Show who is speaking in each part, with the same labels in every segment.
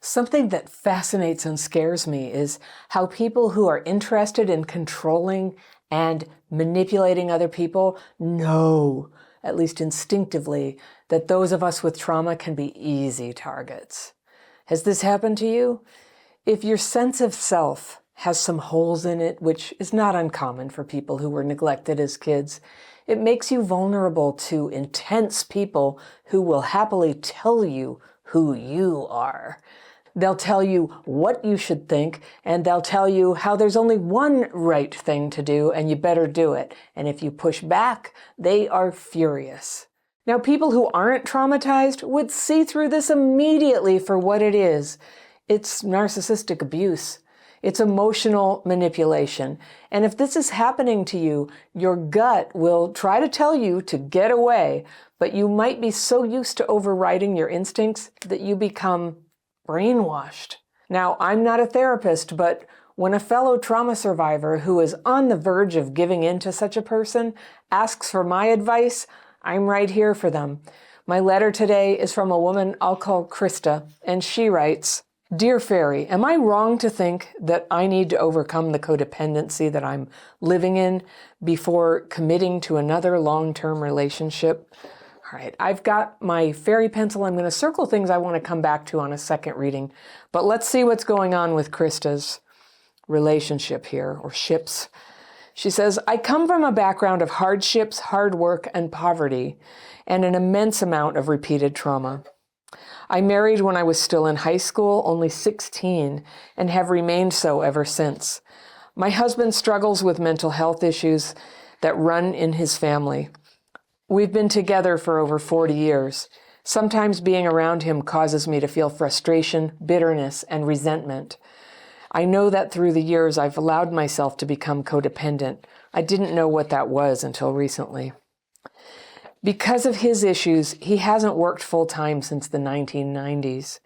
Speaker 1: Something that fascinates and scares me is how people who are interested in controlling and manipulating other people know, at least instinctively, that those of us with trauma can be easy targets. Has this happened to you? If your sense of self has some holes in it, which is not uncommon for people who were neglected as kids, it makes you vulnerable to intense people who will happily tell you who you are. They'll tell you what you should think, and they'll tell you how there's only one right thing to do, and you better do it. And if you push back, they are furious. Now, people who aren't traumatized would see through this immediately for what it is. It's narcissistic abuse. It's emotional manipulation. And if this is happening to you, your gut will try to tell you to get away, but you might be so used to overriding your instincts that you become brainwashed. Now, I'm not a therapist, but when a fellow trauma survivor who is on the verge of giving in to such a person asks for my advice, I'm right here for them. My letter today is from a woman I'll call Christa, and she writes, "Dear Fairy, am I wrong to think that I need to overcome the codependency that I'm living in before committing to another long-term relationship?" All right, I've got my fairy pencil. I'm going to circle things I want to come back to on a second reading. But let's see what's going on with Christa's relationship here, or ships. She says, "I come from a background of hardships, hard work, and poverty, and an immense amount of repeated trauma. I married when I was still in high school, only 16, and have remained so ever since. My husband struggles with mental health issues that run in his family. We've been together for over 40 years. Sometimes being around him causes me to feel frustration, bitterness, and resentment. I know that through the years I've allowed myself to become codependent. I didn't know what that was until recently. Because of his issues, he hasn't worked full-time since the 1990s.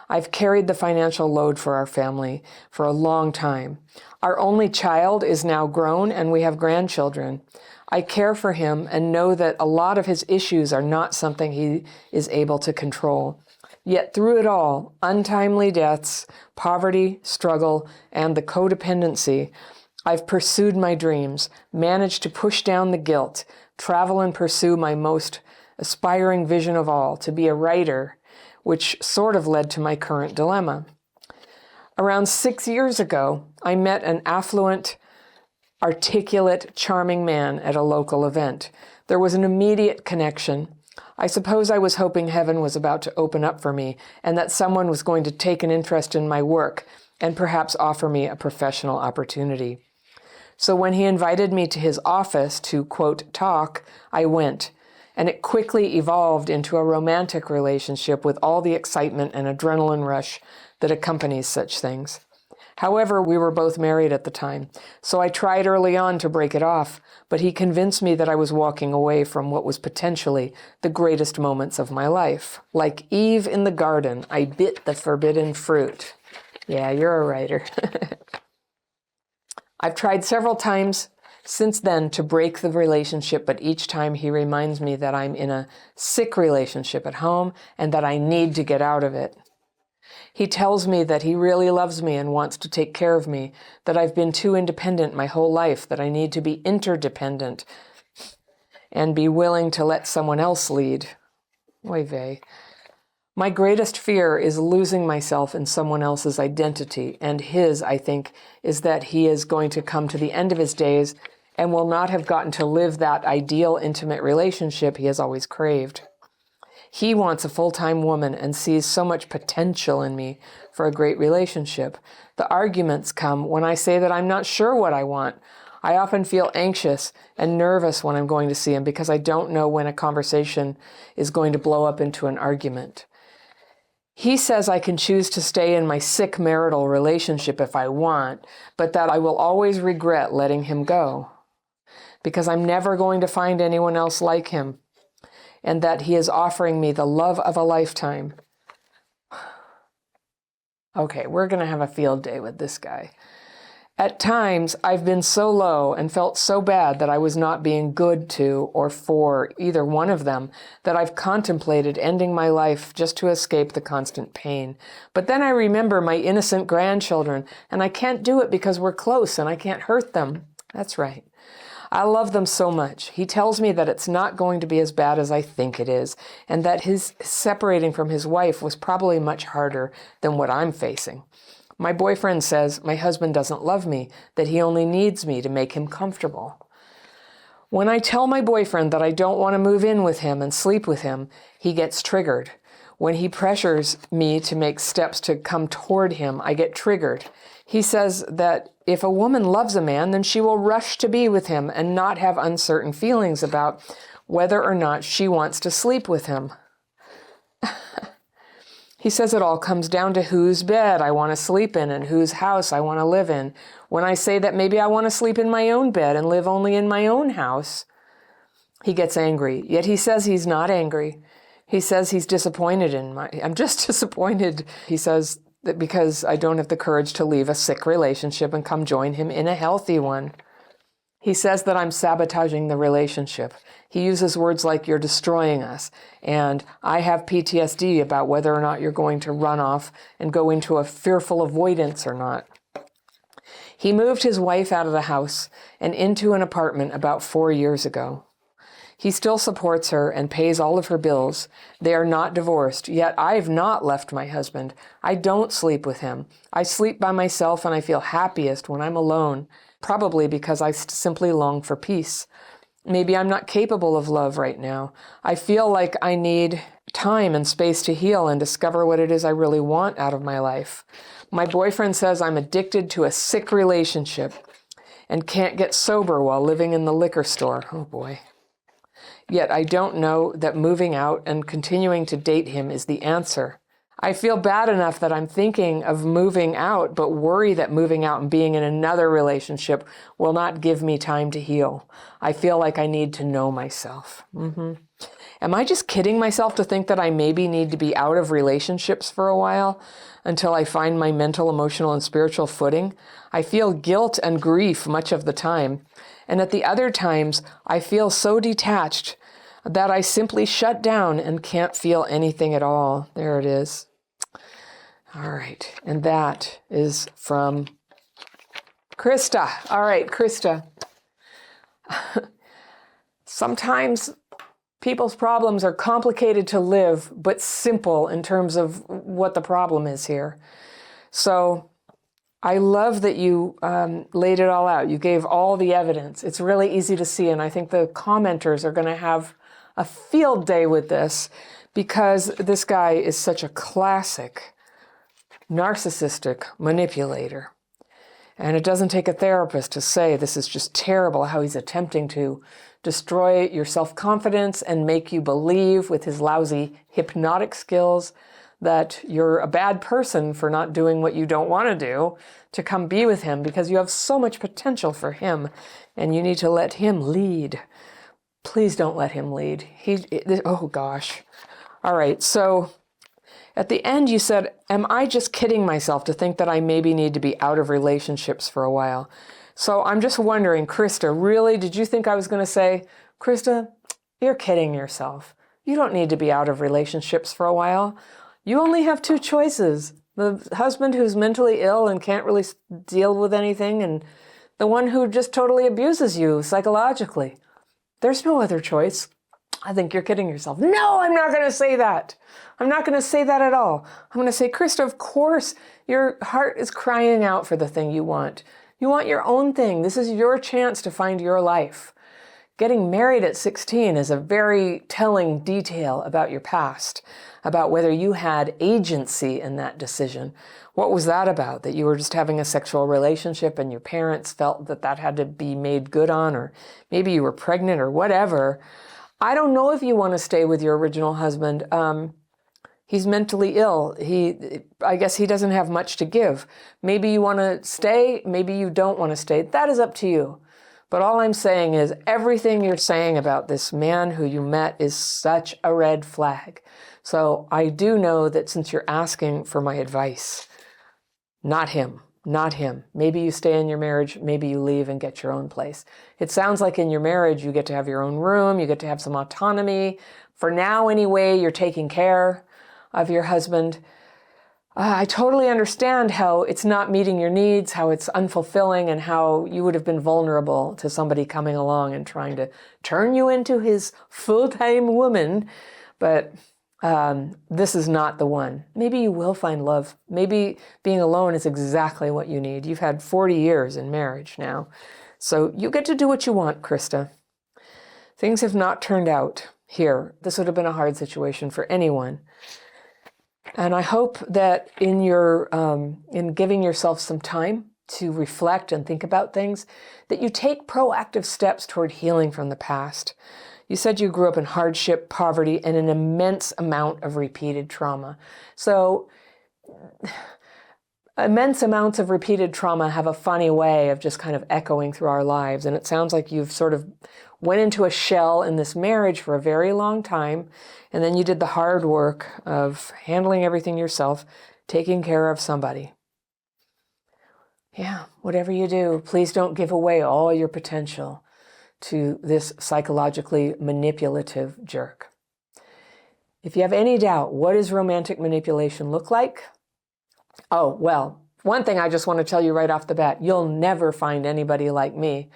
Speaker 1: I've carried the financial load for our family for a long time. Our only child is now grown, and we have grandchildren. I care for him and know that a lot of his issues are not something he is able to control. Yet through it all, untimely deaths, poverty, struggle, and the codependency, I've pursued my dreams, managed to push down the guilt, travel and pursue my most aspiring vision of all, to be a writer, which sort of led to my current dilemma. Around 6 years ago, I met an affluent, articulate, charming man at a local event. There was an immediate connection. I suppose I was hoping heaven was about to open up for me and that someone was going to take an interest in my work and perhaps offer me a professional opportunity. So when he invited me to his office to, quote, talk, I went, and it quickly evolved into a romantic relationship with all the excitement and adrenaline rush that accompanies such things. However, we were both married at the time, so I tried early on to break it off, but he convinced me that I was walking away from what was potentially the greatest moments of my life. Like Eve in the garden, I bit the forbidden fruit. Yeah, you're a writer. I've tried several times since then to break the relationship, but each time he reminds me that I'm in a sick relationship at home and that I need to get out of it. He tells me that he really loves me and wants to take care of me, that I've been too independent my whole life, that I need to be interdependent and be willing to let someone else lead. Oy vey. My greatest fear is losing myself in someone else's identity, and his, I think, is that he is going to come to the end of his days and will not have gotten to live that ideal intimate relationship he has always craved. He wants a full-time woman and sees so much potential in me for a great relationship. The arguments come when I say that I'm not sure what I want. I often feel anxious and nervous when I'm going to see him because I don't know when a conversation is going to blow up into an argument. He says I can choose to stay in my sick marital relationship if I want, but that I will always regret letting him go because I'm never going to find anyone else like him, and that he is offering me the love of a lifetime. Okay, we're going to have a field day with this guy. At times, I've been so low and felt so bad that I was not being good to or for either one of them that I've contemplated ending my life just to escape the constant pain. But then I remember my innocent grandchildren, and I can't do it because we're close and I can't hurt them. That's right. I love them so much. He tells me that it's not going to be as bad as I think it is, and that his separating from his wife was probably much harder than what I'm facing. My boyfriend says my husband doesn't love me, that he only needs me to make him comfortable. When I tell my boyfriend that I don't want to move in with him and sleep with him, he gets triggered. When he pressures me to make steps to come toward him, I get triggered. He says that if a woman loves a man, then she will rush to be with him and not have uncertain feelings about whether or not she wants to sleep with him. He says it all comes down to whose bed I want to sleep in and whose house I want to live in. When I say that maybe I want to sleep in my own bed and live only in my own house, he gets angry. Yet he says he's not angry. He says he's disappointed I'm just disappointed. He says that because I don't have the courage to leave a sick relationship and come join him in a healthy one. He says that I'm sabotaging the relationship. He uses words like, you're destroying us, and I have PTSD about whether or not you're going to run off and go into a fearful avoidance or not. He moved his wife out of the house and into an apartment about 4 years ago. He still supports her and pays all of her bills. They are not divorced, yet I've not left my husband. I don't sleep with him. I sleep by myself and I feel happiest when I'm alone. Probably because I simply long for peace. Maybe I'm not capable of love right now. I feel like I need time and space to heal and discover what it is I really want out of my life. My boyfriend says I'm addicted to a sick relationship and can't get sober while living in the liquor store. Oh boy. Yet I don't know that moving out and continuing to date him is the answer. I feel bad enough that I'm thinking of moving out, but worry that moving out and being in another relationship will not give me time to heal. I feel like I need to know myself. Am I just kidding myself to think that I maybe need to be out of relationships for a while until I find my mental, emotional, and spiritual footing? I feel guilt and grief much of the time. And at the other times, I feel so detached that I simply shut down and can't feel anything at all. There it is. All right. And that is from Christa. All right, Christa. Sometimes people's problems are complicated to live, but simple in terms of what the problem is here. So I love that you laid it all out. You gave all the evidence. It's really easy to see, and I think the commenters are going to have a field day with this because this guy is such a classic narcissistic manipulator. And it doesn't take a therapist to say this is just terrible how he's attempting to destroy your self-confidence and make you believe with his lousy hypnotic skills that you're a bad person for not doing what you don't want to do to come be with him because you have so much potential for him and you need to let him lead. Please don't let him lead. Oh gosh. All right. So at the end you said, am I just kidding myself to think that I maybe need to be out of relationships for a while? So I'm just wondering, Christa, really, did you think I was going to say, Christa, you're kidding yourself. You don't need to be out of relationships for a while. You only have two choices. The husband who's mentally ill and can't really deal with anything, and the one who just totally abuses you psychologically. There's no other choice. I think you're kidding yourself. No, I'm not going to say that. I'm not going to say that at all. I'm going to say, Christa, of course, your heart is crying out for the thing you want. You want your own thing. This is your chance to find your life. Getting married at 16 is a very telling detail about your past, about whether you had agency in that decision. What was that about? That you were just having a sexual relationship and your parents felt that that had to be made good on, or maybe you were pregnant or whatever. I don't know if you want to stay with your original husband. He's mentally ill. I guess he doesn't have much to give. Maybe you want to stay, maybe you don't want to stay. That is up to you. But all I'm saying is everything you're saying about this man who you met is such a red flag. So I do know that since you're asking for my advice, not him. not him. Maybe you stay in your marriage, maybe you leave and get your own place. It sounds like in your marriage, you get to have your own room, you get to have some autonomy. For now, anyway, you're taking care of your husband. I totally understand how it's not meeting your needs, how it's unfulfilling, and how you would have been vulnerable to somebody coming along and trying to turn you into his full-time woman. But this is not the one. Maybe you will find love. Maybe being alone is exactly what you need. You've had 40 years in marriage now. So you get to do what you want, Christa. Things have not turned out here. This would have been a hard situation for anyone. And I hope that in giving yourself some time to reflect and think about things, that you take proactive steps toward healing from the past. You said you grew up in hardship, poverty, and an immense amount of repeated trauma. So immense amounts of repeated trauma have a funny way of just kind of echoing through our lives. And it sounds like you've sort of went into a shell in this marriage for a very long time. And then you did the hard work of handling everything yourself, taking care of somebody. Yeah, whatever you do, please don't give away all your potential to this psychologically manipulative jerk. If you have any doubt, what does romantic manipulation look like? Oh, well, one thing I just want to tell you right off the bat, you'll never find anybody like me.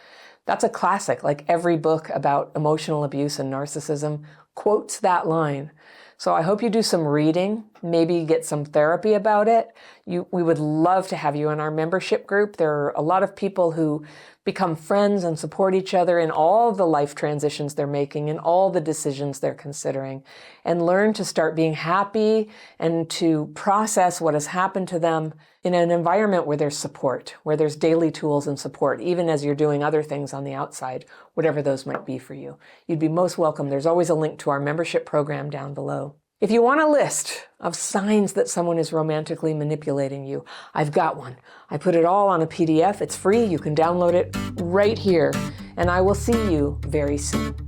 Speaker 1: That's a classic. Like every book about emotional abuse and narcissism quotes that line. So I hope you do some reading, maybe get some therapy about it. We would love to have you in our membership group. There are a lot of people who become friends and support each other in all the life transitions they're making and all the decisions they're considering, and learn to start being happy and to process what has happened to them in an environment where there's support, where there's daily tools and support, even as you're doing other things on the outside, whatever those might be for you. You'd be most welcome. There's always a link to our membership program down below. If you want a list of signs that someone is romantically manipulating you, I've got one. I put it all on a PDF. It's free. You can download it right here. And I will see you very soon.